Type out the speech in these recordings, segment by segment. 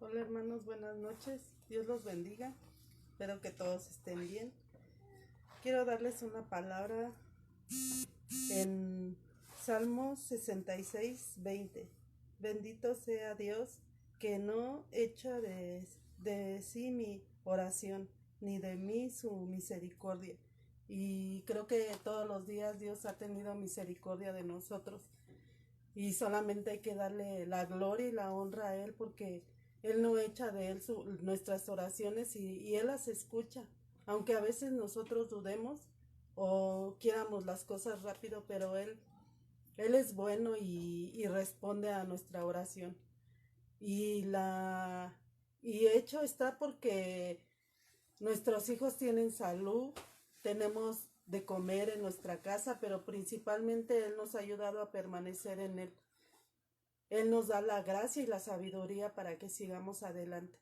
Hola hermanos, buenas noches. Dios los bendiga. Espero que todos estén bien. Quiero darles una palabra en Salmos 66:20. Bendito sea Dios que no echa de sí mi oración, ni de mí su misericordia. Y creo que todos los días Dios ha tenido misericordia de nosotros. Y solamente hay que darle la gloria y la honra a Él porque Él no echa de Él nuestras oraciones y Él las escucha. Aunque a veces nosotros dudemos o quieramos las cosas rápido, pero Él es bueno y responde a nuestra oración. Y y hecho está porque nuestros hijos tienen salud, tenemos de comer en nuestra casa, pero principalmente Él nos ha ayudado a permanecer en Él. Él nos da la gracia y la sabiduría para que sigamos adelante.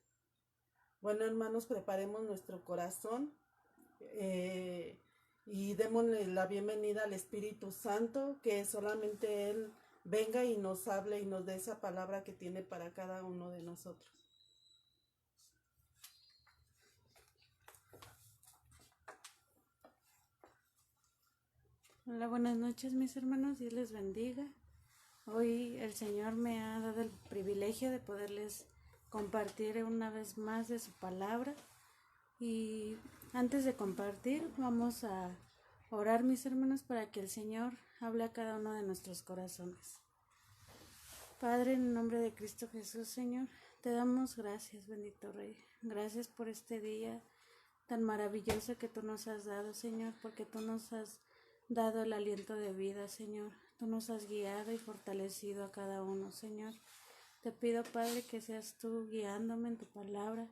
Bueno, hermanos, preparemos nuestro corazón eh, y démosle la bienvenida al Espíritu Santo, que solamente Él venga y nos hable y nos dé esa palabra que tiene para cada uno de nosotros. Hola, buenas noches mis hermanos, Dios les bendiga. Hoy el Señor me ha dado el privilegio de poderles compartir una vez más de su palabra. Y antes de compartir, vamos a orar mis hermanos para que el Señor hable a cada uno de nuestros corazones. Padre, en el nombre de Cristo Jesús, Señor, te damos gracias, bendito Rey. Gracias por este día tan maravilloso que tú nos has dado, Señor, porque tú nos has dado el aliento de vida, Señor. Tú nos has guiado y fortalecido a cada uno, Señor. Te pido, Padre, que seas tú guiándome en tu palabra,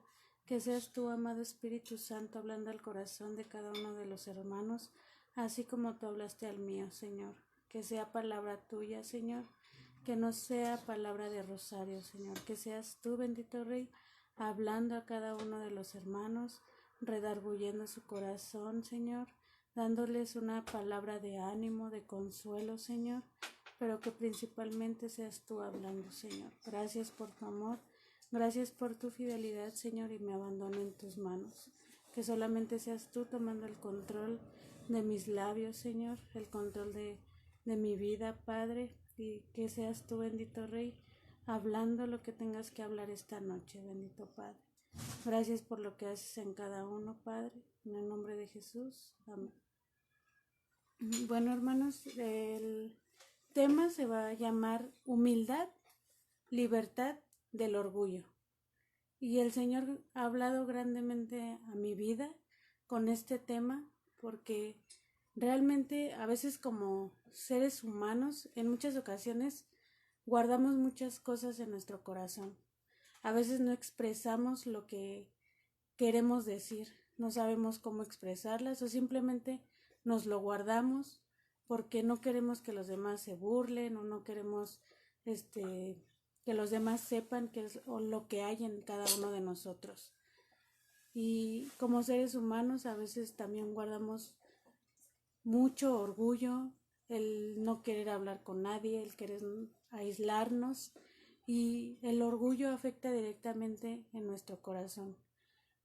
que seas tú, amado Espíritu Santo, hablando al corazón de cada uno de los hermanos, así como tú hablaste al mío, Señor. Que sea palabra tuya, Señor, que no sea palabra de rosario, Señor. Que seas tú, bendito Rey, hablando a cada uno de los hermanos, redarguyendo su corazón, Señor, dándoles una palabra de ánimo, de consuelo, Señor, pero que principalmente seas tú hablando, Señor. Gracias por tu amor, gracias por tu fidelidad, Señor, y me abandono en tus manos. Que solamente seas tú tomando el control de mis labios, Señor, el control de mi vida, Padre, y que seas tú, bendito Rey, hablando lo que tengas que hablar esta noche, bendito Padre. Gracias por lo que haces en cada uno, Padre, en el nombre de Jesús. Amén. Bueno, hermanos, el tema se va a llamar humildad, libertad del orgullo. Y el Señor ha hablado grandemente a mi vida con este tema porque realmente a veces como seres humanos, en muchas ocasiones, guardamos muchas cosas en nuestro corazón. A veces no expresamos lo que queremos decir, no sabemos cómo expresarlas o simplemente nos lo guardamos porque no queremos que los demás se burlen o no queremos que los demás sepan qué es o lo que hay en cada uno de nosotros. Y como seres humanos a veces también guardamos mucho orgullo, el no querer hablar con nadie, el querer aislarnos, y el orgullo afecta directamente en nuestro corazón.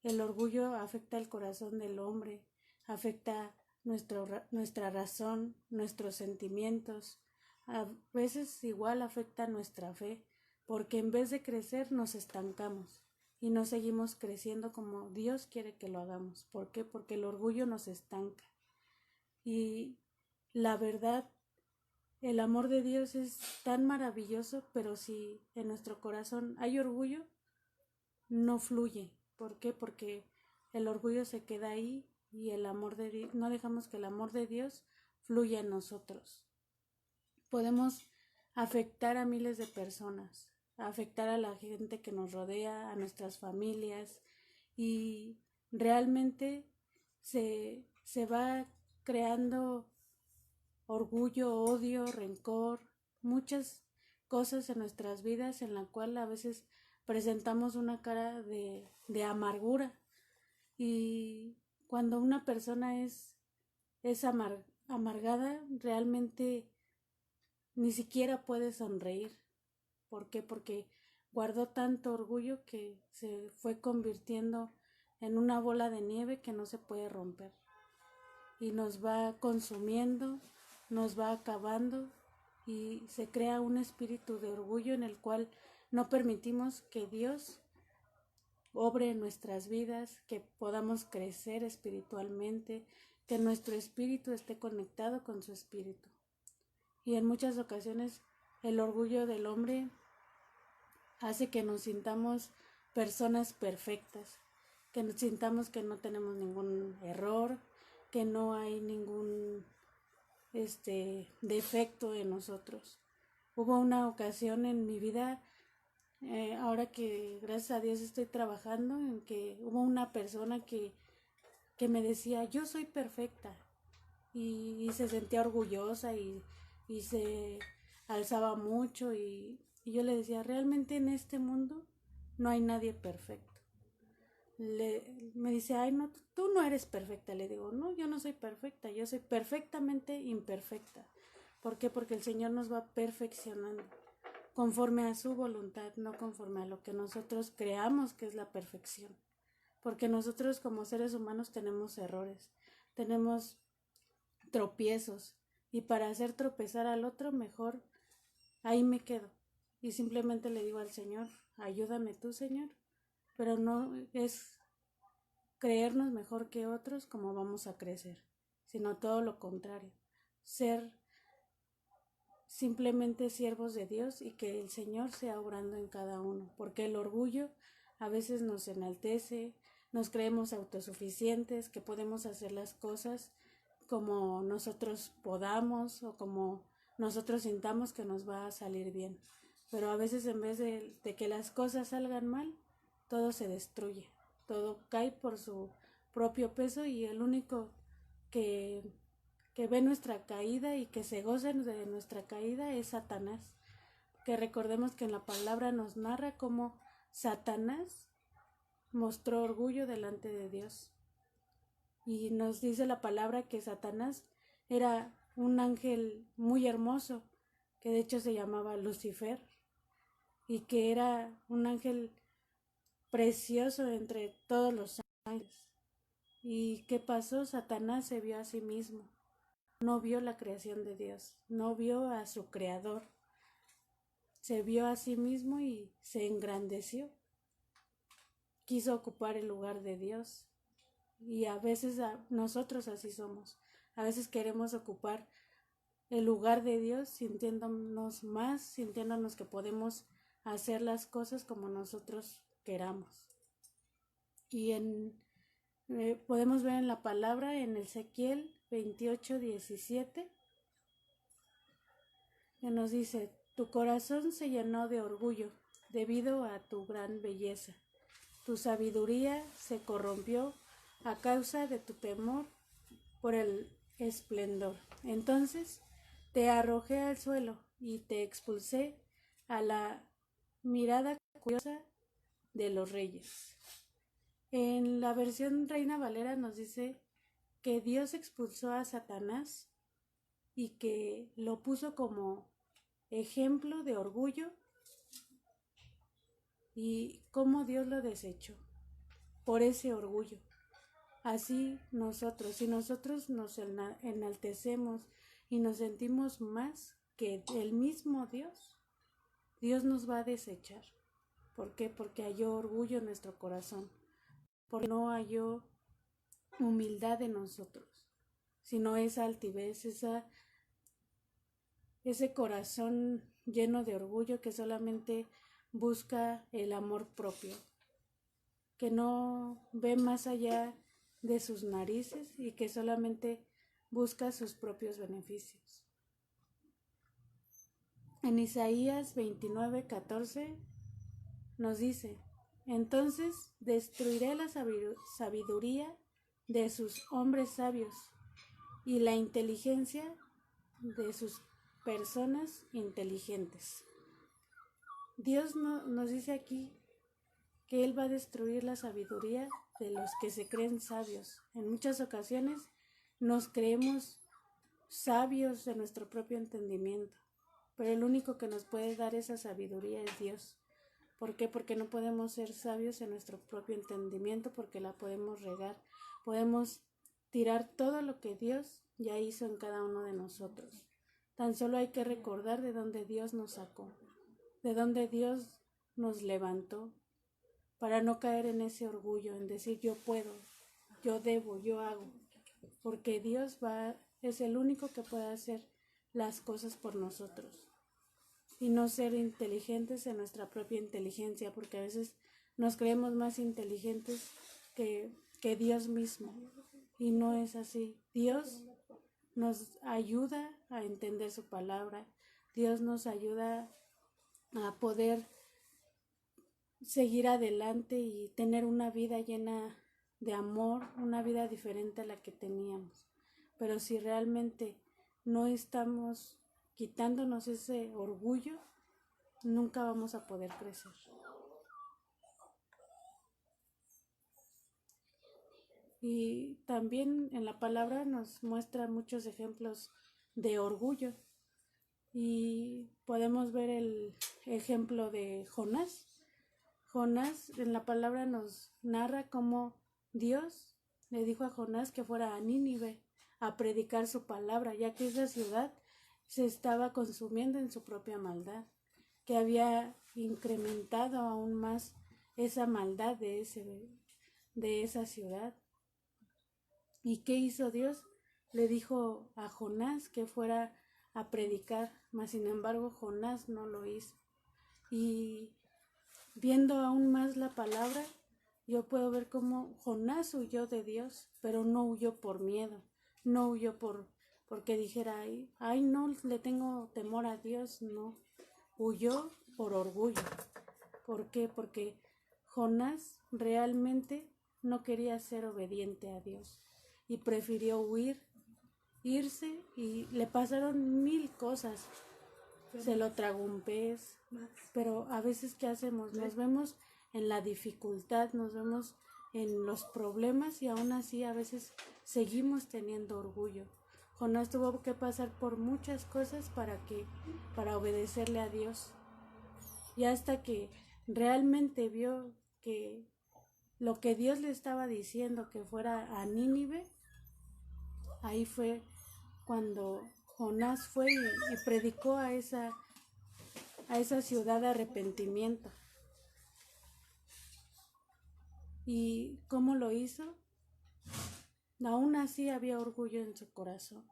El orgullo afecta el corazón del hombre, afecta nuestra razón, nuestros sentimientos. A veces igual afecta nuestra fe, porque en vez de crecer nos estancamos y no seguimos creciendo como Dios quiere que lo hagamos. ¿Por qué? Porque el orgullo nos estanca. Y la verdad, el amor de Dios es tan maravilloso, pero si en nuestro corazón hay orgullo, no fluye. ¿Por qué? Porque el orgullo se queda ahí y el amor de Dios, no dejamos que el amor de Dios fluya en nosotros. Podemos afectar a miles de personas, afectar a la gente que nos rodea, a nuestras familias, y realmente se va creando orgullo, odio, rencor, muchas cosas en nuestras vidas en la cual a veces presentamos una cara de amargura. Y cuando una persona es amargada, realmente ni siquiera puede sonreír. ¿Por qué? Porque guardó tanto orgullo que se fue convirtiendo en una bola de nieve que no se puede romper. Y nos va consumiendo, nos va acabando y se crea un espíritu de orgullo en el cual no permitimos que Dios obre en nuestras vidas, que podamos crecer espiritualmente, que nuestro espíritu esté conectado con su espíritu. Y en muchas ocasiones el orgullo del hombre hace que nos sintamos personas perfectas, que nos sintamos que no tenemos ningún error, que no hay ningún defecto en nosotros. Hubo una ocasión en mi vida, ahora que gracias a Dios estoy trabajando, en que hubo una persona que me decía, yo soy perfecta, y se sentía orgullosa y se alzaba mucho y yo le decía, realmente en este mundo no hay nadie perfecto. Me dice, ay, no, tú no eres perfecta. Le digo, no, yo no soy perfecta, yo soy perfectamente imperfecta. ¿Por qué? Porque el Señor nos va perfeccionando conforme a su voluntad, no conforme a lo que nosotros creamos que es la perfección. Porque nosotros como seres humanos tenemos errores, tenemos tropiezos, y para hacer tropezar al otro, mejor ahí me quedo y simplemente le digo al Señor, ayúdame tú, Señor, pero no es creernos mejor que otros como vamos a crecer, sino todo lo contrario, ser simplemente siervos de Dios y que el Señor sea obrando en cada uno, porque el orgullo a veces nos enaltece, nos creemos autosuficientes, que podemos hacer las cosas como nosotros podamos o como nosotros sintamos que nos va a salir bien. Pero a veces en vez de que las cosas salgan mal, todo se destruye, todo cae por su propio peso y el único que ve nuestra caída y que se goza de nuestra caída es Satanás. Que recordemos que en la palabra nos narra cómo Satanás mostró orgullo delante de Dios. Y nos dice la palabra que Satanás era un ángel muy hermoso, que de hecho se llamaba Lucifer, y que era un ángel precioso entre todos los ángeles. ¿Y qué pasó? Satanás se vio a sí mismo, no vio la creación de Dios, no vio a su creador, se vio a sí mismo y se engrandeció, quiso ocupar el lugar de Dios. Y a veces nosotros así somos, a veces queremos ocupar el lugar de Dios sintiéndonos más, sintiéndonos que podemos hacer las cosas como nosotros queramos. Y podemos ver en la palabra en Ezequiel 28:17 que nos dice, tu corazón se llenó de orgullo debido a tu gran belleza, tu sabiduría se corrompió a causa de tu temor por el esplendor. Entonces te arrojé al suelo y te expulsé a la mirada curiosa de los reyes. En la versión Reina Valera nos dice que Dios expulsó a Satanás y que lo puso como ejemplo de orgullo y cómo Dios lo desechó por ese orgullo. Así nosotros, si nosotros nos enaltecemos y nos sentimos más que el mismo Dios, Dios nos va a desechar. ¿Por qué? Porque halló orgullo en nuestro corazón, porque no halló humildad en nosotros, sino esa altivez, ese corazón lleno de orgullo que solamente busca el amor propio, que no ve más allá de sus narices y que solamente busca sus propios beneficios. En Isaías 29:14 nos dice, entonces destruiré la sabiduría de sus hombres sabios y la inteligencia de sus personas inteligentes. Dios nos dice aquí que Él va a destruir la sabiduría de los que se creen sabios. En muchas ocasiones nos creemos sabios de nuestro propio entendimiento, pero el único que nos puede dar esa sabiduría es Dios, ¿Por qué? Porque no podemos ser sabios en nuestro propio entendimiento, porque la podemos regar. Podemos tirar todo lo que Dios ya hizo en cada uno de nosotros. Tan solo hay que recordar de dónde Dios nos sacó, de dónde Dios nos levantó, para no caer en ese orgullo, en decir yo puedo, yo debo, yo hago, porque Dios es el único que puede hacer las cosas por nosotros y no ser inteligentes en nuestra propia inteligencia, porque a veces nos creemos más inteligentes que Dios mismo, y no es así. Dios nos ayuda a entender su palabra, Dios nos ayuda a poder seguir adelante y tener una vida llena de amor, una vida diferente a la que teníamos. Pero si realmente no estamos quitándonos ese orgullo, nunca vamos a poder crecer. Y también en la palabra nos muestra muchos ejemplos de orgullo. Y podemos ver el ejemplo de Jonás. Jonás en la palabra nos narra cómo Dios le dijo a Jonás que fuera a Nínive a predicar su palabra, ya que esa ciudad se estaba consumiendo en su propia maldad, que había incrementado aún más esa maldad de esa ciudad. ¿Y qué hizo Dios? Le dijo a Jonás que fuera a predicar, mas sin embargo Jonás no lo hizo. Y viendo aún más la palabra, yo puedo ver cómo Jonás huyó de Dios, pero no huyó por miedo, no huyó porque dijera, ay, no le tengo temor a Dios, no, huyó por orgullo. ¿Por qué? Porque Jonás realmente no quería ser obediente a Dios y prefirió irse, y le pasaron 1000 cosas. Se lo tragó un pez, pero a veces ¿qué hacemos? Nos vemos en la dificultad, nos vemos en los problemas y aún así a veces seguimos teniendo orgullo. Jonás tuvo que pasar por muchas cosas para obedecerle a Dios. Y hasta que realmente vio que lo que Dios le estaba diciendo, que fuera a Nínive, ahí fue cuando Jonás fue y predicó a esa ciudad de arrepentimiento. ¿Y cómo lo hizo? Aún así había orgullo en su corazón.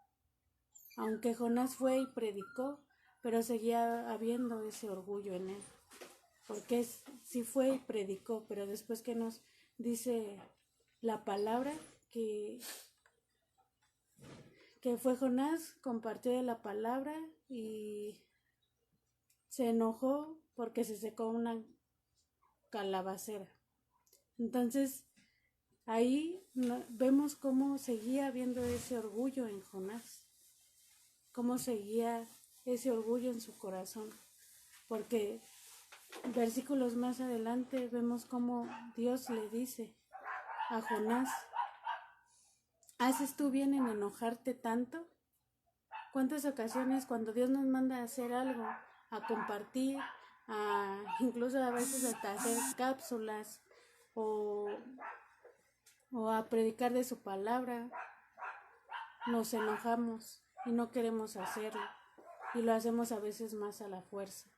Aunque Jonás fue y predicó, pero seguía habiendo ese orgullo en él. Porque sí fue y predicó, pero después que nos dice la palabra que fue Jonás, compartió de la palabra y se enojó porque se secó una calabacera. Entonces ahí vemos cómo seguía habiendo ese orgullo en Jonás, cómo seguía ese orgullo en su corazón, porque versículos más adelante vemos cómo Dios le dice a Jonás, ¿haces tú bien en enojarte tanto? ¿Cuántas ocasiones cuando Dios nos manda a hacer algo, a compartir, incluso a veces hasta hacer cápsulas o a predicar de su palabra, nos enojamos y no queremos hacerlo, y lo hacemos a veces más a la fuerza?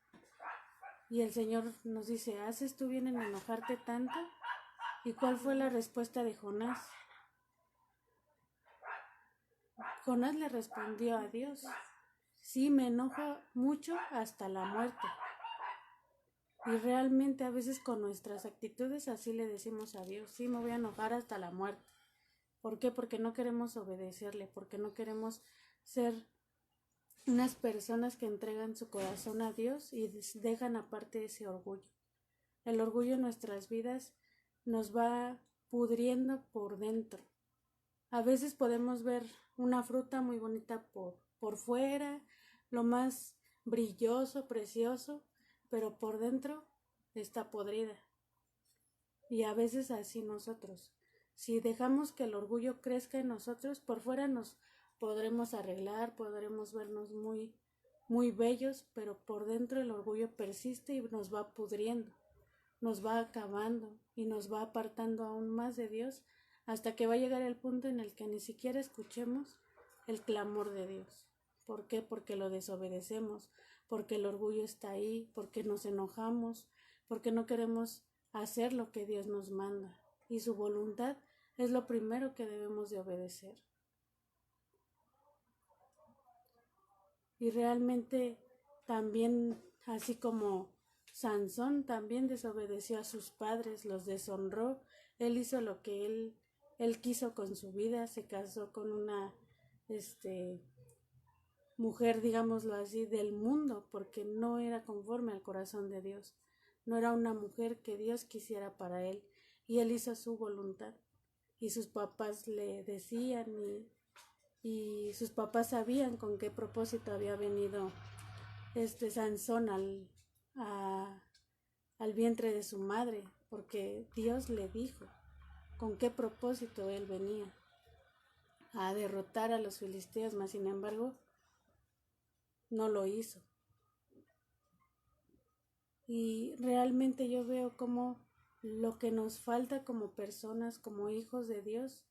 Y el Señor nos dice, ¿haces tú bien en enojarte tanto? ¿Y cuál fue la respuesta de Jonás? Jonás le respondió a Dios, sí, me enojo mucho hasta la muerte. Y realmente a veces con nuestras actitudes así le decimos a Dios, sí, me voy a enojar hasta la muerte. ¿Por qué? Porque no queremos obedecerle, porque no queremos ser unas personas que entregan su corazón a Dios y dejan aparte ese orgullo. El orgullo en nuestras vidas nos va pudriendo por dentro. A veces podemos ver una fruta muy bonita por fuera, lo más brilloso, precioso, pero por dentro está podrida. Y a veces así nosotros. Si dejamos que el orgullo crezca en nosotros, por fuera nos podremos arreglar, podremos vernos muy, muy bellos, pero por dentro el orgullo persiste y nos va pudriendo. nos va acabando y nos va apartando aún más de Dios, hasta que va a llegar el punto en el que ni siquiera escuchemos el clamor de Dios. ¿Por qué? Porque lo desobedecemos, porque el orgullo está ahí, porque nos enojamos, porque no queremos hacer lo que Dios nos manda, y su voluntad es lo primero que debemos de obedecer. Y realmente también, así como Sansón también desobedeció a sus padres, los deshonró, él hizo lo que él quiso con su vida, se casó con una mujer, digámoslo así, del mundo, porque no era conforme al corazón de Dios, no era una mujer que Dios quisiera para él, y él hizo su voluntad, y sus papás le decían, y sus papás sabían con qué propósito había venido Sansón al vientre de su madre, porque Dios le dijo con qué propósito él venía a derrotar a los filisteos, mas sin embargo no lo hizo. Y realmente yo veo como lo que nos falta como personas, como hijos de Dios,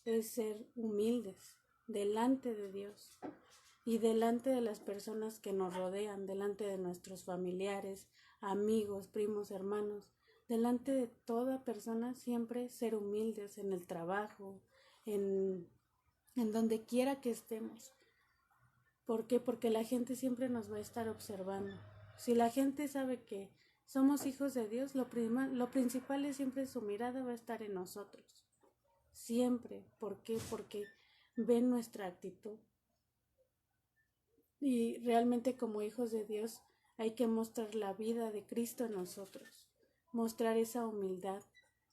es ser humildes delante de Dios y delante de las personas que nos rodean, delante de nuestros familiares, amigos, primos, hermanos, delante de toda persona, siempre ser humildes en el trabajo, en donde quiera que estemos. ¿Por qué? Porque la gente siempre nos va a estar observando. Si la gente sabe que somos hijos de Dios, lo principal es siempre su mirada va a estar en nosotros. Siempre. ¿Por qué? Porque ven nuestra actitud. Y realmente como hijos de Dios hay que mostrar la vida de Cristo en nosotros. Mostrar esa humildad.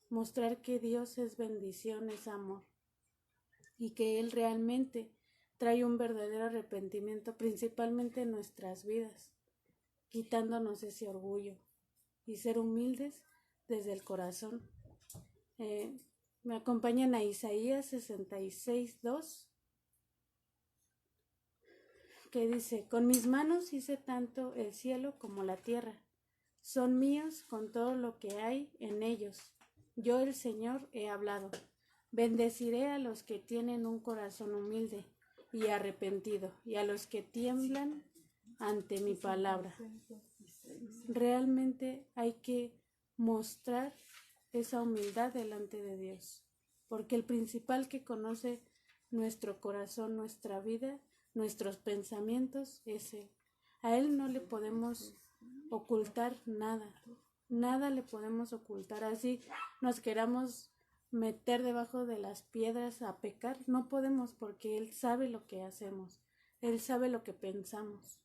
Mostrar que Dios es bendición, es amor. Y que Él realmente trae un verdadero arrepentimiento, principalmente en nuestras vidas, quitándonos ese orgullo y ser humildes desde el corazón. Me acompañan a Isaías 66:2, que dice: con mis manos hice tanto el cielo como la tierra, son míos con todo lo que hay en ellos. Yo el Señor he hablado. Bendeciré a los que tienen un corazón humilde y arrepentido, y a los que tiemblan ante mi palabra. Realmente hay que mostrar esa humildad delante de Dios, porque el principal que conoce nuestro corazón, nuestra vida, nuestros pensamientos es Él. A Él no le podemos ocultar nada, nada le podemos ocultar. Así nos queramos meter debajo de las piedras a pecar, no podemos, porque Él sabe lo que hacemos, Él sabe lo que pensamos,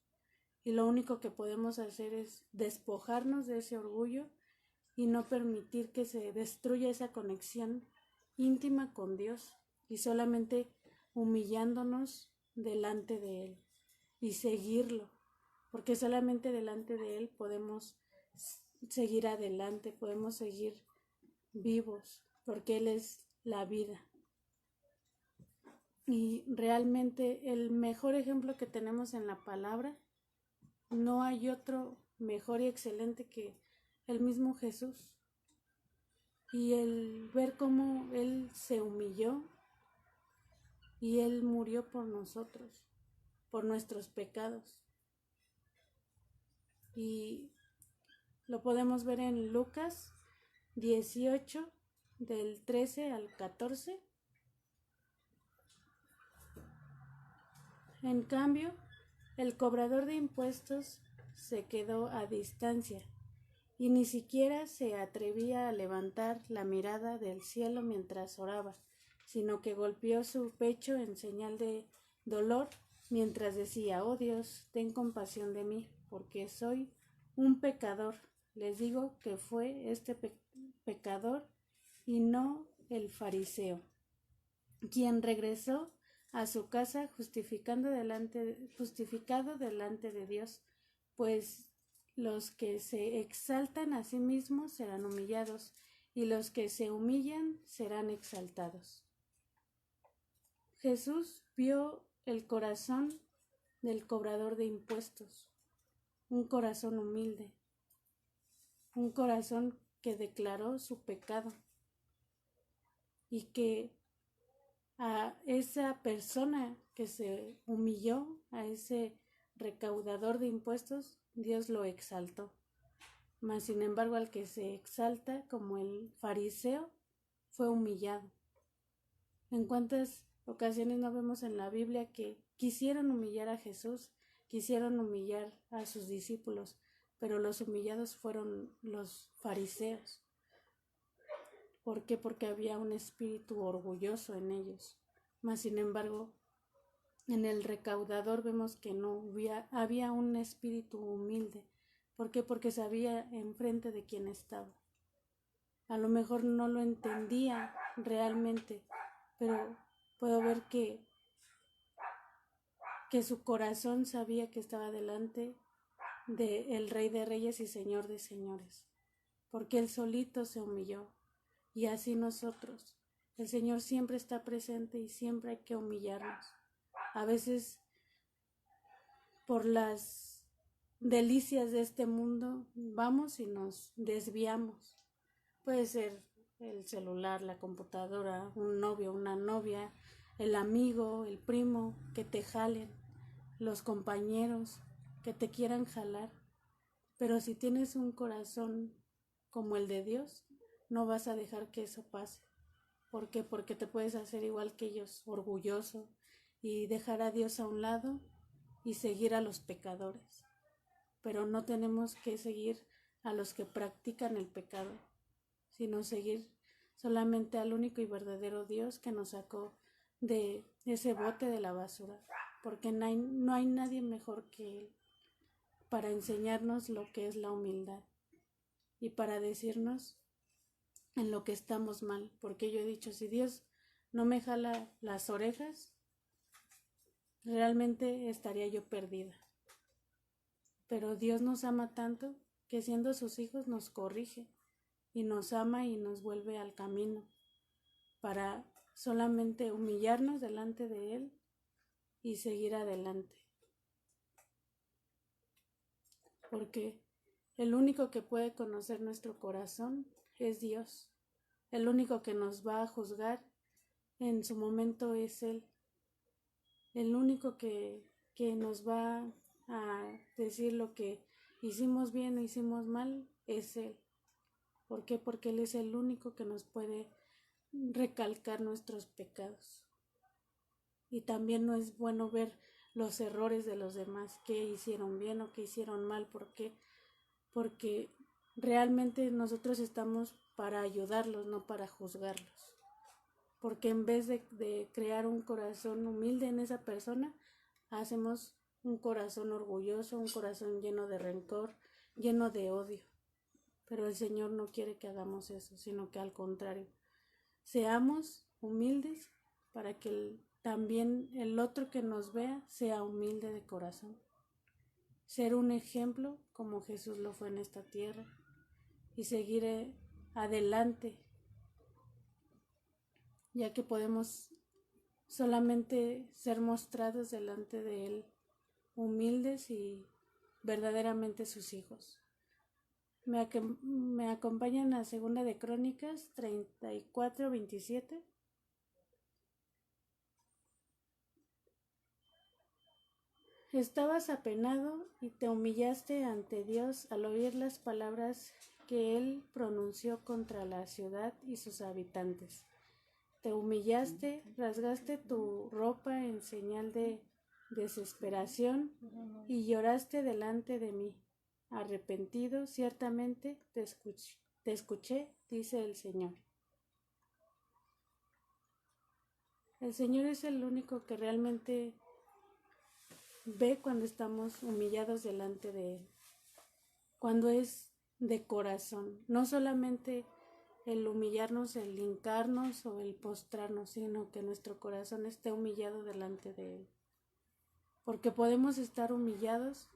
y lo único que podemos hacer es despojarnos de ese orgullo y no permitir que se destruya esa conexión íntima con Dios, y solamente humillándonos delante de Él y seguirlo, porque solamente delante de Él podemos seguir adelante, podemos seguir vivos, porque Él es la vida. Y realmente el mejor ejemplo que tenemos en la palabra, no hay otro mejor y excelente que el mismo Jesús. Y el ver cómo Él se humilló y Él murió por nosotros, por nuestros pecados. Y lo podemos ver en Lucas 18, del 13 al 14. En cambio, el cobrador de impuestos se quedó a distancia y ni siquiera se atrevía a levantar la mirada del cielo mientras oraba, sino que golpeó su pecho en señal de dolor mientras decía: oh Dios, ten compasión de mí, porque soy un pecador. Les digo que fue este pecador y no el fariseo, quien regresó a su casa justificado delante de Dios, pues los que se exaltan a sí mismos serán humillados, y los que se humillan serán exaltados. Jesús vio el corazón del cobrador de impuestos, un corazón humilde, un corazón que declaró su pecado y que a esa persona que se humilló, a ese recaudador de impuestos, Dios lo exaltó. Mas sin embargo al que se exalta como el fariseo fue humillado. ¿En cuántas ocasiones no vemos en la Biblia que quisieron humillar a Jesús, quisieron humillar a sus discípulos, pero los humillados fueron los fariseos? ¿Por qué? Porque había un espíritu orgulloso en ellos. Mas sin embargo, en el recaudador vemos que no había un espíritu humilde. ¿Por qué? Porque sabía enfrente de quién estaba. A lo mejor no lo entendía realmente, pero puedo ver que su corazón sabía que estaba delante del Rey de Reyes y Señor de Señores, porque Él solito se humilló. Y así nosotros, el Señor siempre está presente y siempre hay que humillarnos. A veces por las delicias de este mundo vamos y nos desviamos. Puede ser el celular, la computadora, un novio, una novia, el amigo, el primo, que te jalen, los compañeros que te quieran jalar. Pero si tienes un corazón como el de Dios, no vas a dejar que eso pase. ¿Por qué? Porque te puedes hacer igual que ellos, orgulloso, y dejar a Dios a un lado y seguir a los pecadores. Pero no tenemos que seguir a los que practican el pecado, sino seguir solamente al único y verdadero Dios que nos sacó de ese bote de la basura, porque no hay nadie mejor que Él para enseñarnos lo que es la humildad y para decirnos en lo que estamos mal, porque yo he dicho, si Dios no me jala las orejas, realmente estaría yo perdida. Pero Dios nos ama tanto que siendo sus hijos nos corrige y nos ama y nos vuelve al camino para solamente humillarnos delante de Él y seguir adelante. Porque el único que puede conocer nuestro corazón es Dios. El único que nos va a juzgar en su momento es Él. El único que nos va a decir lo que hicimos bien o hicimos mal es Él. ¿Por qué? Porque Él es el único que nos puede recalcar nuestros pecados. Y también no es bueno ver los errores de los demás, qué hicieron bien o qué hicieron mal. ¿Por qué? Porque realmente nosotros estamos para ayudarlos, no para juzgarlos. Porque en vez de crear un corazón humilde en esa persona, hacemos un corazón orgulloso, un corazón lleno de rencor, lleno de odio. Pero el Señor no quiere que hagamos eso, sino que al contrario, seamos humildes para que también el otro que nos vea sea humilde de corazón. Ser un ejemplo como Jesús lo fue en esta tierra y seguir adelante, ya que podemos solamente ser mostrados delante de Él humildes y verdaderamente sus hijos. Me acompañan a Segunda de Crónicas 34:27. Estabas apenado y te humillaste ante Dios al oír las palabras que Él pronunció contra la ciudad y sus habitantes. Te humillaste, rasgaste tu ropa en señal de desesperación y lloraste delante de mí. Arrepentido, ciertamente te escuché, dice el Señor. El Señor es el único que realmente ve cuando estamos humillados delante de Él, cuando es de corazón, no solamente el humillarnos, el hincarnos o el postrarnos, sino que nuestro corazón esté humillado delante de Él. Porque podemos estar humillados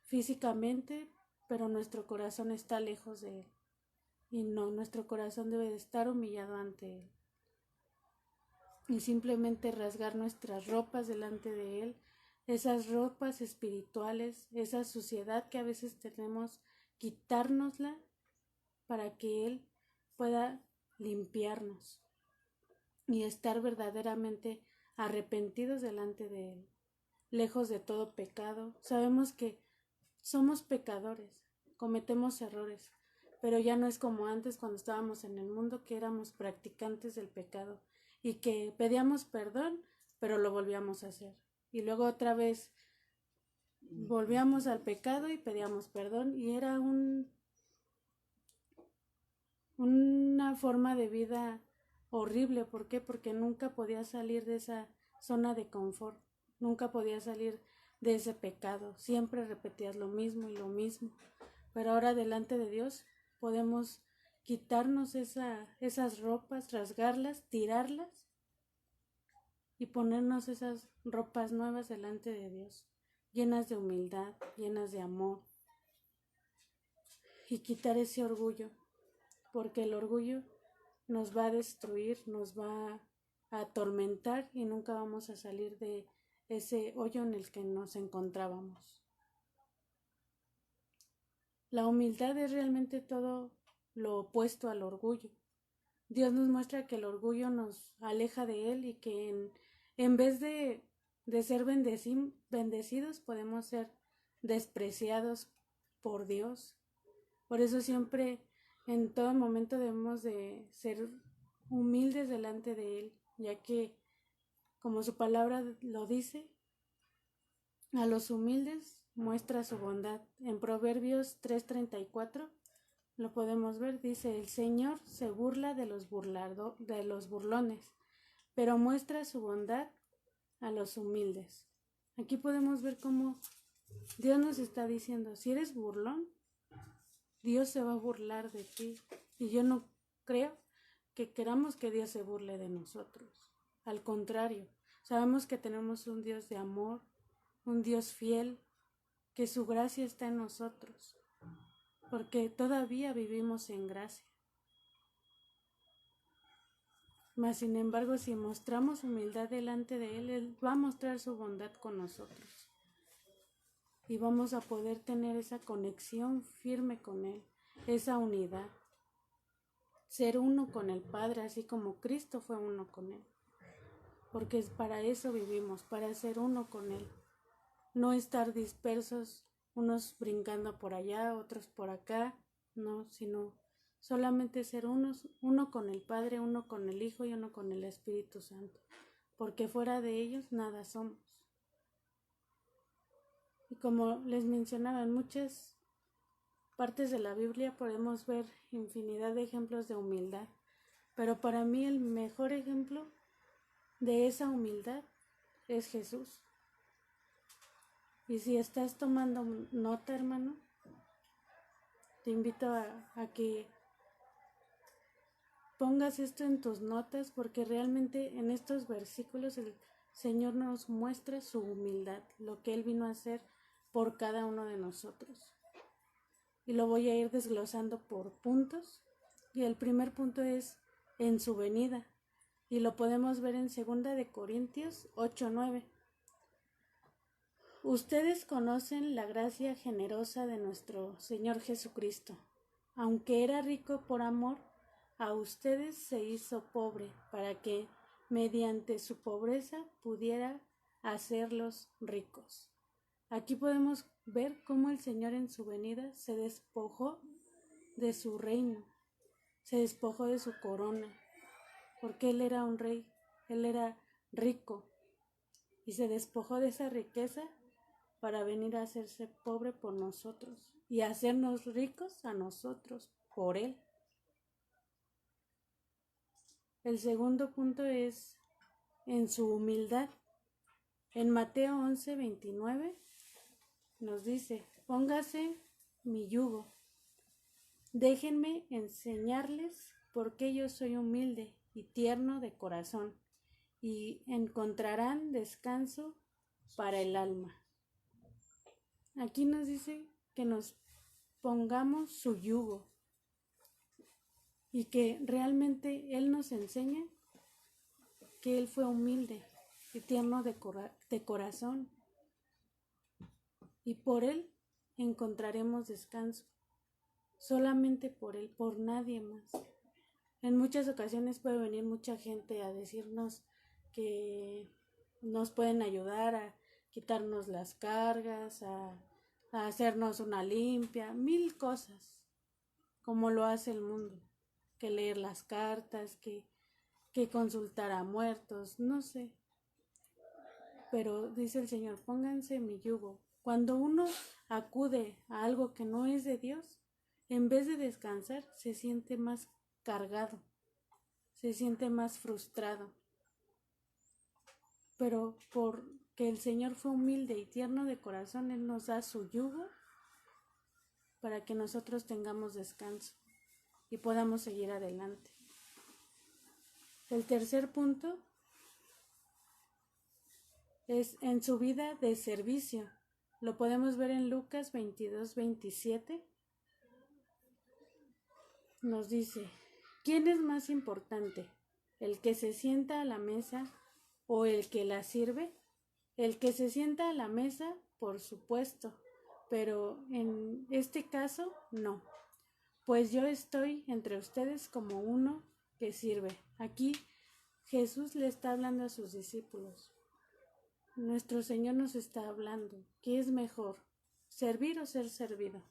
físicamente, pero nuestro corazón está lejos de Él. Y no, nuestro corazón debe de estar humillado ante Él. Y simplemente rasgar nuestras ropas delante de Él, esas ropas espirituales, esa suciedad que a veces tenemos quitárnosla para que Él pueda limpiarnos y estar verdaderamente arrepentidos delante de Él, lejos de todo pecado. Sabemos que somos pecadores, cometemos errores, pero ya no es como antes cuando estábamos en el mundo, que éramos practicantes del pecado y que pedíamos perdón, pero lo volvíamos a hacer. Y luego otra vez volvíamos al pecado y pedíamos perdón, y era una forma de vida horrible. ¿Por qué? Porque nunca podías salir de esa zona de confort, nunca podías salir de ese pecado, siempre repetías lo mismo y lo mismo. Pero ahora delante de Dios podemos quitarnos esas ropas, rasgarlas, tirarlas y ponernos esas ropas nuevas delante de Dios, llenas de humildad, llenas de amor, y quitar ese orgullo, porque el orgullo nos va a destruir, nos va a atormentar y nunca vamos a salir de ese hoyo en el que nos encontrábamos. La humildad es realmente todo lo opuesto al orgullo. Dios nos muestra que el orgullo nos aleja de Él y que en vez de ser bendecidos, podemos ser despreciados por Dios. Por eso siempre, en todo momento, debemos de ser humildes delante de Él, ya que, como su palabra lo dice, a los humildes muestra su bondad. En Proverbios 3:34 lo podemos ver, dice: el Señor se burla de los burlones, pero muestra su bondad a los humildes. Aquí podemos ver cómo Dios nos está diciendo: si eres burlón, Dios se va a burlar de ti. Y yo no creo que queramos que Dios se burle de nosotros. Al contrario, sabemos que tenemos un Dios de amor, un Dios fiel, que su gracia está en nosotros, porque todavía vivimos en gracia. Mas, sin embargo, si mostramos humildad delante de Él, Él va a mostrar su bondad con nosotros. Y vamos a poder tener esa conexión firme con Él, esa unidad. Ser uno con el Padre, así como Cristo fue uno con Él. Porque para eso vivimos, para ser uno con Él. No estar dispersos, unos brincando por allá, otros por acá, no, sino solamente ser uno con el Padre, uno con el Hijo y uno con el Espíritu Santo, porque fuera de ellos nada somos. Y como les mencionaba, en muchas partes de la Biblia podemos ver infinidad de ejemplos de humildad, pero para mí el mejor ejemplo de esa humildad es Jesús. Y si estás tomando nota, hermano, te invito a que pongas esto en tus notas, porque realmente en estos versículos el Señor nos muestra su humildad, lo que Él vino a hacer por cada uno de nosotros. Y lo voy a ir desglosando por puntos. Y el primer punto es en su venida. Y lo podemos ver en 2 Corintios 8:9. Ustedes conocen la gracia generosa de nuestro Señor Jesucristo. Aunque era rico por amor, a ustedes se hizo pobre para que, mediante su pobreza, pudiera hacerlos ricos. Aquí podemos ver cómo el Señor en su venida se despojó de su reino, se despojó de su corona, porque Él era un rey, Él era rico, y se despojó de esa riqueza para venir a hacerse pobre por nosotros y hacernos ricos a nosotros por Él. El segundo punto es en su humildad. En Mateo 11:29 nos dice: póngase mi yugo, déjenme enseñarles, porque yo soy humilde y tierno de corazón, y encontrarán descanso para el alma. Aquí nos dice que nos pongamos su yugo y que realmente Él nos enseña que Él fue humilde y tierno de corazón, y por Él encontraremos descanso. solamente por Él, por nadie más. En muchas ocasiones puede venir mucha gente a decirnos que nos pueden ayudar a quitarnos las cargas, a hacernos una limpia, mil cosas, como lo hace el mundo, que leer las cartas, que consultar a muertos, no sé. Pero dice el Señor, pónganse mi yugo. Cuando uno acude a algo que no es de Dios, en vez de descansar, se siente más cargado, se siente más frustrado. Pero porque el Señor fue humilde y tierno de corazón, Él nos da su yugo para que nosotros tengamos descanso y podamos seguir adelante. El tercer punto es en su vida de servicio. Lo podemos ver en Lucas 22-27. Nos dice, ¿quién es más importante? ¿El que se sienta a la mesa o el que la sirve? El que se sienta a la mesa, por supuesto, pero en este caso no, pues yo estoy entre ustedes como uno que sirve. Aquí Jesús le está hablando a sus discípulos. Nuestro Señor nos está hablando. ¿Qué es mejor? ¿Servir o ser servido?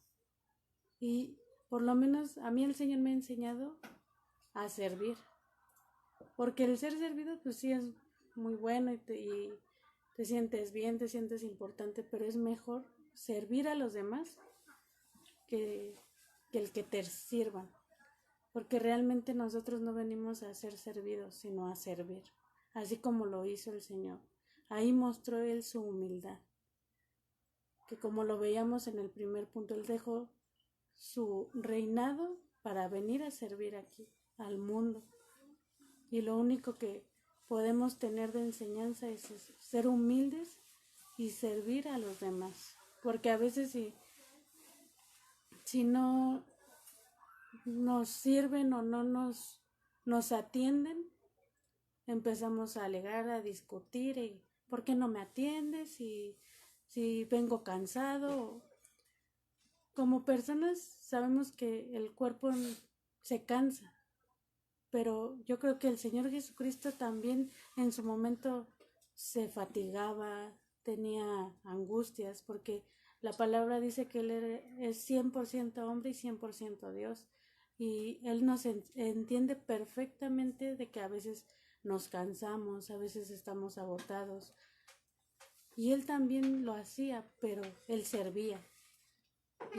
Y por lo menos a mí el Señor me ha enseñado a servir. Porque el ser servido pues sí es muy bueno y te sientes bien, te sientes importante, pero es mejor servir a los demás que el que te sirvan. Porque realmente nosotros no venimos a ser servidos, sino a servir. Así como lo hizo el Señor. Ahí mostró Él su humildad. Que como lo veíamos en el primer punto, Él dejó su reinado para venir a servir aquí, al mundo. Y lo único que podemos tener de enseñanza es eso, ser humildes y servir a los demás. Porque a veces si no nos sirven o no nos atienden, empezamos a alegar, a discutir, y ¿por qué no me atiendes? Si vengo cansado. Como personas sabemos que el cuerpo se cansa, pero yo creo que el Señor Jesucristo también en su momento se fatigaba, tenía angustias, porque la palabra dice que Él es 100% hombre y 100% Dios. Y Él nos entiende perfectamente de que a veces nos cansamos, a veces estamos agotados. Y Él también lo hacía, pero Él servía.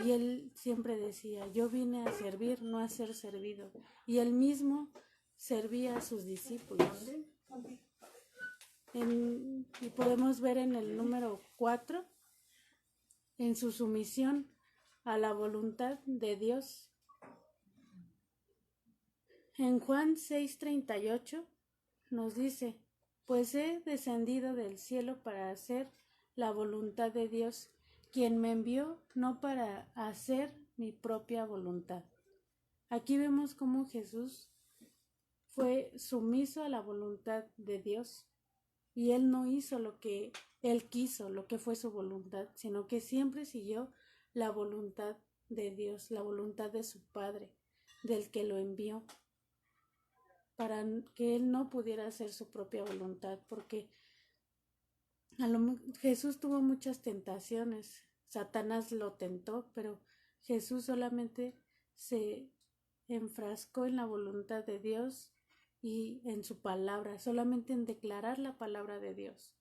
Y Él siempre decía, yo vine a servir, no a ser servido. Y Él mismo servía a sus discípulos. Y podemos ver en el número 4, en su sumisión a la voluntad de Dios. En Juan 6:38 nos dice, pues he descendido del cielo para hacer la voluntad de Dios, quien me envió, no para hacer mi propia voluntad. Aquí vemos cómo Jesús fue sumiso a la voluntad de Dios y Él no hizo lo que Él quiso, lo que fue su voluntad, sino que siempre siguió la voluntad de Dios, la voluntad de su Padre, del que lo envió, para que Él no pudiera hacer su propia voluntad, porque Jesús tuvo muchas tentaciones, Satanás lo tentó, pero Jesús solamente se enfrascó en la voluntad de Dios y en su palabra, solamente en declarar la palabra de Dios,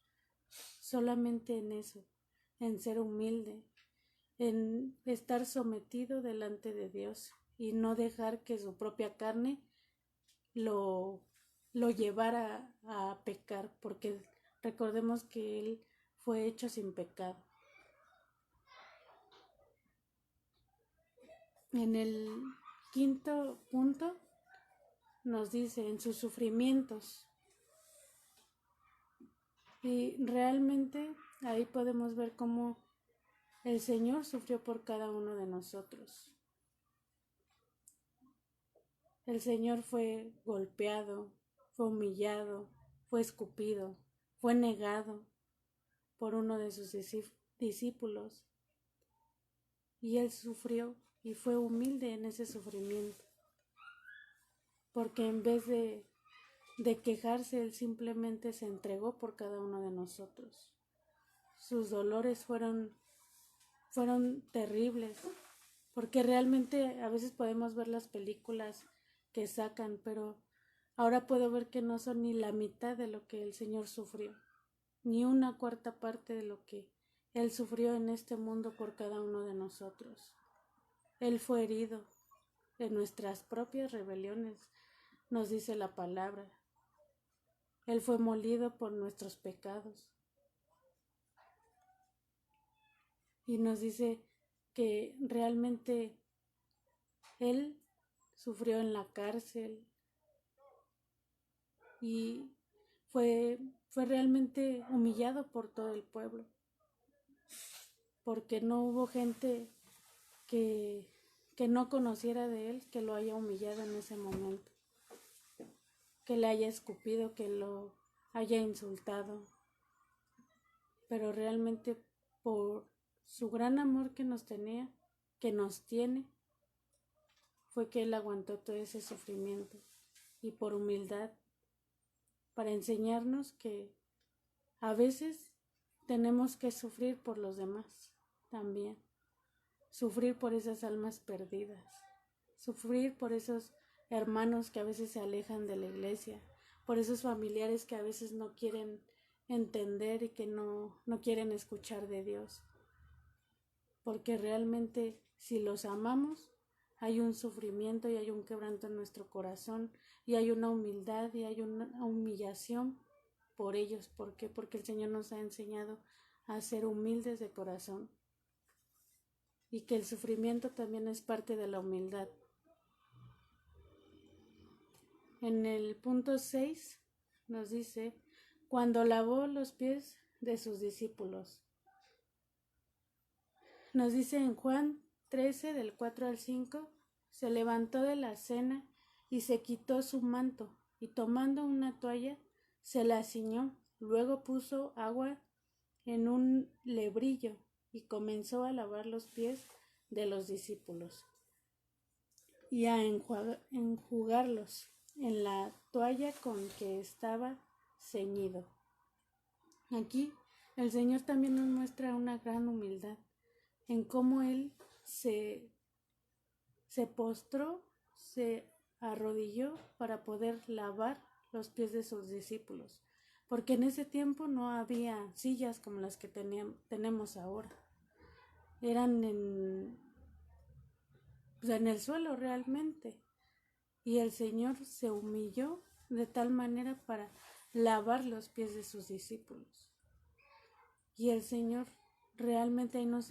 solamente en eso, en ser humilde, en estar sometido delante de Dios y no dejar que su propia carne lo llevara a pecar, porque recordemos que Él fue hecho sin pecado. En el 5º punto nos dice en sus sufrimientos. Y realmente ahí podemos ver cómo el Señor sufrió por cada uno de nosotros. El Señor fue golpeado, fue humillado, fue escupido, fue negado por uno de sus discípulos. Y Él sufrió y fue humilde en ese sufrimiento, porque en vez de quejarse, Él simplemente se entregó por cada uno de nosotros. Sus dolores fueron terribles, porque realmente a veces podemos ver las películas que sacan, pero ahora puedo ver que no son ni la mitad de lo que el Señor sufrió, ni una cuarta parte de lo que Él sufrió en este mundo por cada uno de nosotros. Él fue herido en nuestras propias rebeliones, nos dice la palabra. Él fue molido por nuestros pecados. Y nos dice que realmente Él sufrió en la cárcel y fue realmente humillado por todo el pueblo, porque no hubo gente que no conociera de Él que lo haya humillado en ese momento, que le haya escupido, que lo haya insultado, pero realmente por su gran amor que nos tenía, que nos tiene, fue que Él aguantó todo ese sufrimiento, y por humildad, para enseñarnos que a veces tenemos que sufrir por los demás también, sufrir por esas almas perdidas, sufrir por esos hermanos que a veces se alejan de la iglesia, por esos familiares que a veces no quieren entender y que no quieren escuchar de Dios, porque realmente si los amamos hay un sufrimiento y hay un quebranto en nuestro corazón y hay una humildad y hay una humillación por ellos. ¿Por qué? Porque el Señor nos ha enseñado a ser humildes de corazón y que el sufrimiento también es parte de la humildad. En el punto 6 nos dice, cuando lavó los pies de sus discípulos. Nos dice en Juan 13, del 4 al 5, se levantó de la cena y se quitó su manto, y tomando una toalla, se la ciñó. Luego puso agua en un lebrillo y comenzó a lavar los pies de los discípulos y a enjugarlos en la toalla con que estaba ceñido. Aquí el Señor también nos muestra una gran humildad en cómo Él se postró, se arrodilló para poder lavar los pies de sus discípulos, porque en ese tiempo no había sillas como las que tenemos ahora. Eran en el suelo realmente, y el Señor se humilló de tal manera para lavar los pies de sus discípulos. Y el Señor realmente ahí nos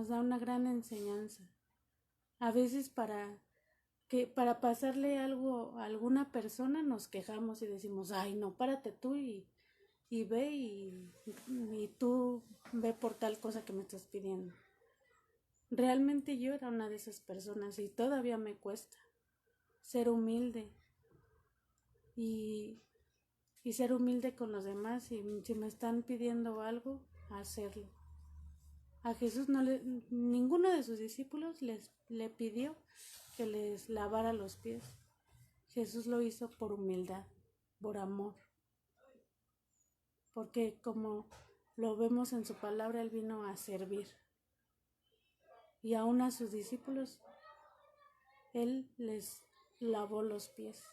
da una gran enseñanza. A veces para pasarle algo a alguna persona nos quejamos y decimos, ay no, párate tú y ve y tú ve por tal cosa que me estás pidiendo. Realmente yo era una de esas personas y todavía me cuesta ser humilde y ser humilde con los demás, y si me están pidiendo algo, hacerlo. A Jesús ninguno de sus discípulos le pidió que les lavara los pies. Jesús lo hizo por humildad, por amor, porque como lo vemos en su palabra, Él vino a servir. Y aún a sus discípulos, Él les lavó los pies.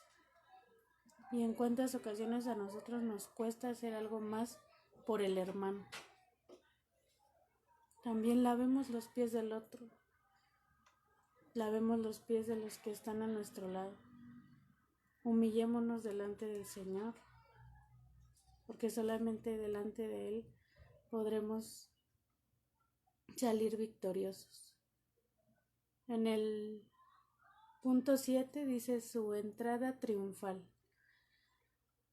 Y en cuántas ocasiones a nosotros nos cuesta hacer algo más por el hermano. También lavemos los pies del otro. Lavemos los pies de los que están a nuestro lado. Humillémonos delante del Señor, porque solamente delante de Él podremos salir victoriosos. En el punto 7 dice su entrada triunfal.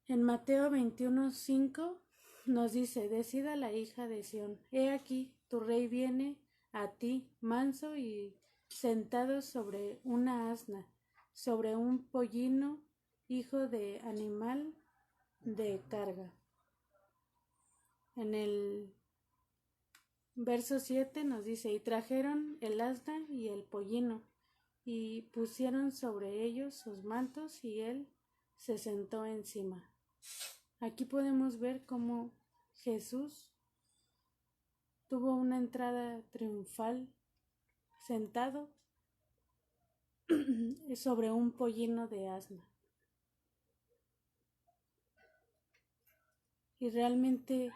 En Mateo 21:5 nos dice, decida la hija de Sión, he aquí, tu rey viene a ti, manso y sentado sobre una asna, sobre un pollino, hijo de animal de carga. En el verso 7 nos dice, y trajeron el asna y el pollino, y pusieron sobre ellos sus mantos, y él se sentó encima. Aquí podemos ver cómo Jesús tuvo una entrada triunfal sentado sobre un pollino de asna. Y realmente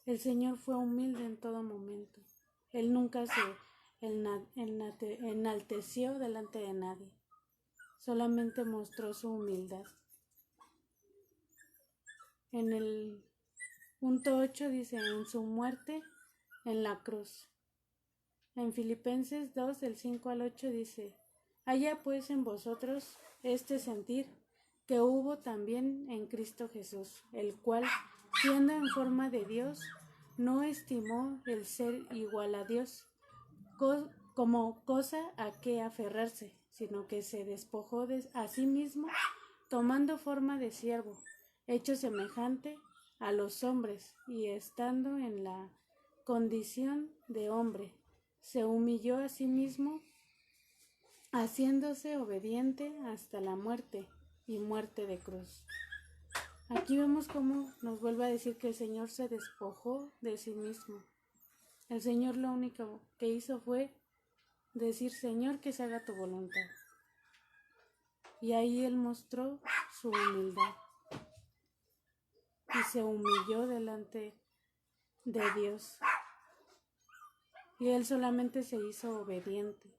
el Señor fue humilde en todo momento. Él nunca se enalteció delante de nadie. Solamente mostró su humildad. En el punto 8 dice, en su muerte en la cruz. En Filipenses 2, del 5 al 8 dice, haya pues en vosotros este sentir que hubo también en Cristo Jesús, el cual, siendo en forma de Dios, no estimó el ser igual a Dios como cosa a que aferrarse, sino que se despojó a sí mismo, tomando forma de siervo, hecho semejante a los hombres, y estando en la condición de hombre, se humilló a sí mismo, haciéndose obediente hasta la muerte y muerte de cruz. Aquí vemos cómo nos vuelve a decir que el Señor se despojó de sí mismo. El Señor lo único que hizo fue decir, Señor, que se haga tu voluntad. Y ahí Él mostró su humildad y se humilló delante de Dios. Y Él solamente se hizo obediente.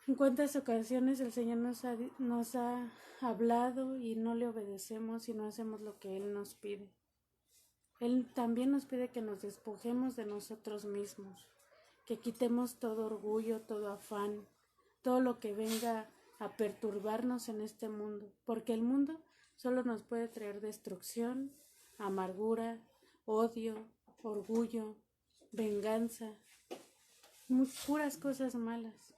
En cuántas ocasiones el Señor nos ha hablado y no le obedecemos y no hacemos lo que Él nos pide. Él también nos pide que nos despojemos de nosotros mismos, que quitemos todo orgullo, todo afán, todo lo que venga a perturbarnos en este mundo, porque el mundo solo nos puede traer destrucción, amargura, odio, orgullo, venganza, puras cosas malas.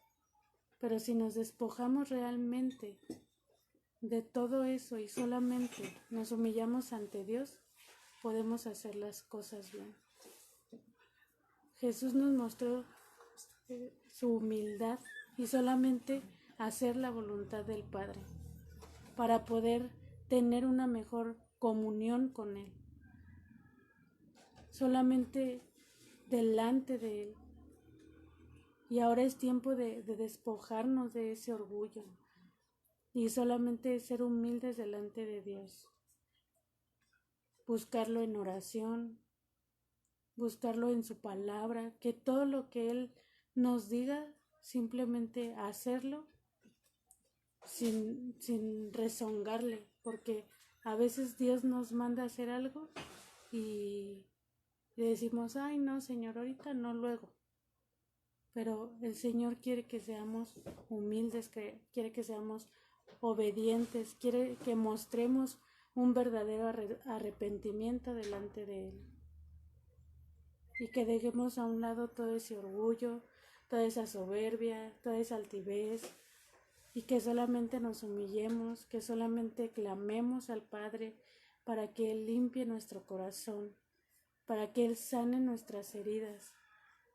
Pero si nos despojamos realmente de todo eso y solamente nos humillamos ante Dios, podemos hacer las cosas bien. Jesús nos mostró su humildad y solamente hacer la voluntad del Padre para poder tener una mejor comunión con Él. Solamente delante de Él. Y ahora es tiempo de despojarnos de ese orgullo y solamente ser humildes delante de Dios. Buscarlo en oración, buscarlo en su palabra, que todo lo que Él nos diga, simplemente hacerlo sin rezongarle, porque a veces Dios nos manda a hacer algo y le decimos, ay no Señor, ahorita no, luego. Pero el Señor quiere que seamos humildes, quiere que seamos obedientes, quiere que mostremos un verdadero arrepentimiento delante de Él. Y que dejemos a un lado todo ese orgullo, toda esa soberbia, toda esa altivez, y que solamente nos humillemos, que solamente clamemos al Padre para que Él limpie nuestro corazón, para que Él sane nuestras heridas.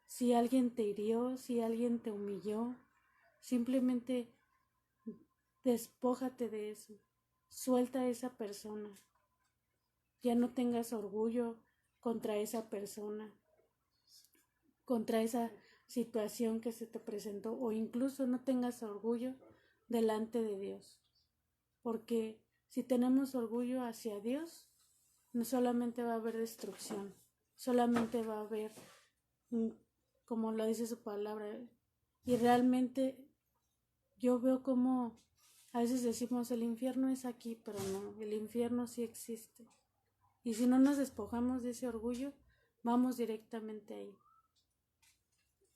Si alguien te hirió, si alguien te humilló, simplemente despójate de eso, suelta a esa persona. Ya no tengas orgullo contra esa persona, contra esa situación que se te presentó, o incluso no tengas orgullo delante de Dios. Porque si tenemos orgullo hacia Dios, no solamente va a haber destrucción, solamente va a haber como lo dice su palabra. Y realmente yo veo como a veces decimos el infierno es aquí, pero no, el infierno sí existe. Y si no nos despojamos de ese orgullo, vamos directamente ahí,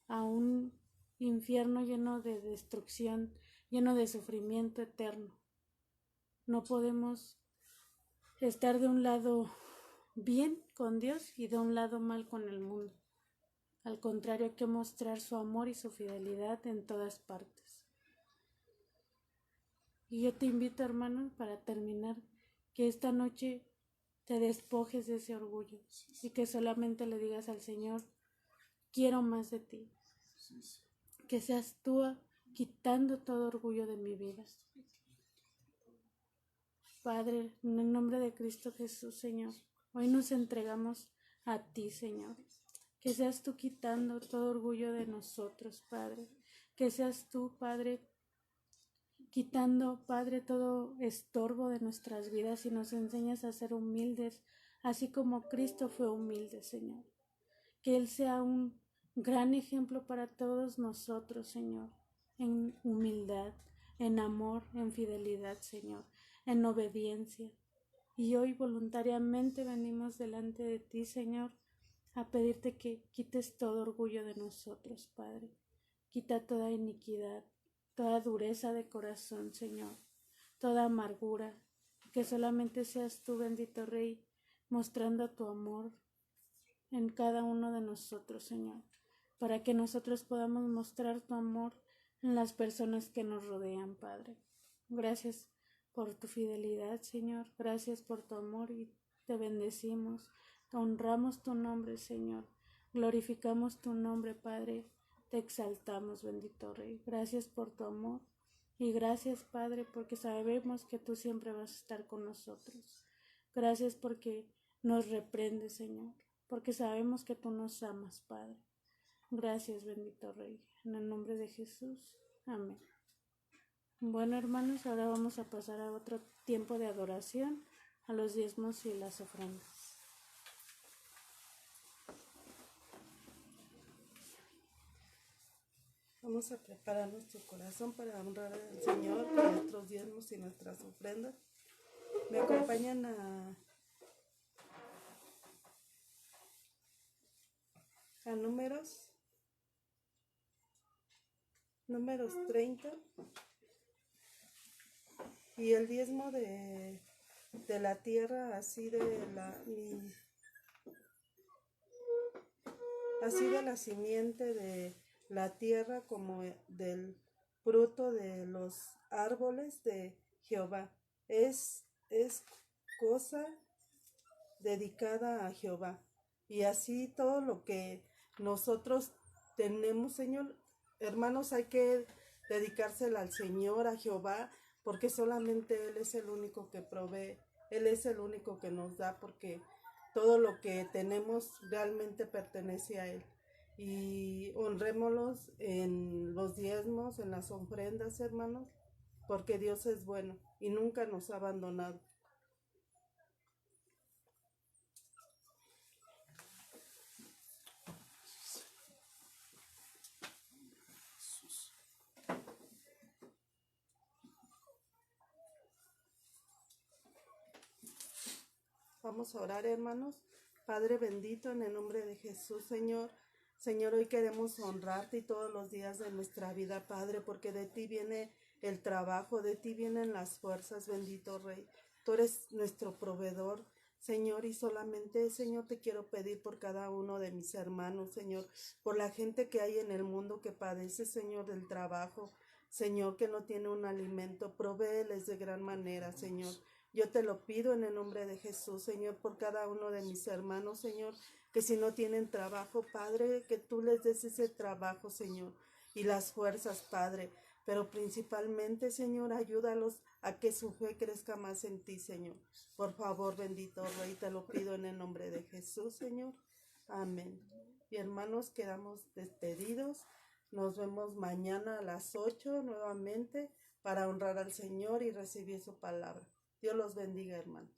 a un infierno lleno de destrucción, lleno de sufrimiento eterno. No podemos estar de un lado bien con Dios y de un lado mal con el mundo. Al contrario, hay que mostrar su amor y su fidelidad en todas partes. Y yo te invito, hermano, para terminar, que esta noche te despojes de ese orgullo y que solamente le digas al Señor, quiero más de ti. Que seas tú quitando todo orgullo de mi vida. Padre, en el nombre de Cristo Jesús, Señor, hoy nos entregamos a ti, Señor. Que seas tú quitando todo orgullo de nosotros, Padre. Que seas tú, Padre, quitando, Padre, todo estorbo de nuestras vidas y nos enseñas a ser humildes, así como Cristo fue humilde, Señor. Que Él sea un gran ejemplo para todos nosotros, Señor, en humildad, en amor, en fidelidad, Señor, en obediencia. Y hoy voluntariamente venimos delante de ti, Señor, a pedirte que quites todo orgullo de nosotros, Padre. Quita toda iniquidad, toda dureza de corazón, Señor, toda amargura, que solamente seas tú, bendito Rey, mostrando tu amor en cada uno de nosotros, Señor, para que nosotros podamos mostrar tu amor en las personas que nos rodean, Padre. Gracias por tu fidelidad, Señor, gracias por tu amor y te bendecimos, te honramos tu nombre, Señor, glorificamos tu nombre, Padre, te exaltamos, bendito Rey. Gracias por tu amor y gracias, Padre, porque sabemos que tú siempre vas a estar con nosotros. Gracias porque nos reprendes, Señor, porque sabemos que tú nos amas, Padre. Gracias, bendito Rey. En el nombre de Jesús. Amén. Bueno, hermanos, ahora vamos a pasar a otro tiempo de adoración, a los diezmos y las ofrendas. Vamos a preparar nuestro corazón para honrar al Señor con nuestros diezmos y nuestras ofrendas. Me acompañan a números 30 y el diezmo de la tierra, así de la simiente de la tierra como del fruto de los árboles de Jehová. Es cosa dedicada a Jehová. Y así todo lo que nosotros tenemos, Señor, hermanos, hay que dedicársela al Señor, a Jehová, porque solamente Él es el único que provee, Él es el único que nos da, porque todo lo que tenemos realmente pertenece a Él. Y honrémoslos en los diezmos, en las ofrendas, hermanos, porque Dios es bueno y nunca nos ha abandonado. Vamos a orar, hermanos. Padre bendito, en el nombre de Jesús, Señor. Señor, hoy queremos honrarte todos los días de nuestra vida, Padre, porque de ti viene el trabajo, de ti vienen las fuerzas, bendito Rey. Tú eres nuestro proveedor, Señor, y solamente, Señor, te quiero pedir por cada uno de mis hermanos, Señor, por la gente que hay en el mundo que padece, Señor, del trabajo, Señor, que no tiene un alimento, provéeles de gran manera, Señor. Yo te lo pido en el nombre de Jesús, Señor, por cada uno de mis hermanos, Señor, que si no tienen trabajo, Padre, que tú les des ese trabajo, Señor, y las fuerzas, Padre. Pero principalmente, Señor, ayúdalos a que su fe crezca más en ti, Señor. Por favor, bendito Rey, te lo pido en el nombre de Jesús, Señor. Amén. Y hermanos, quedamos despedidos. Nos vemos mañana a las 8 nuevamente para honrar al Señor y recibir su palabra. Dios los bendiga, hermanos.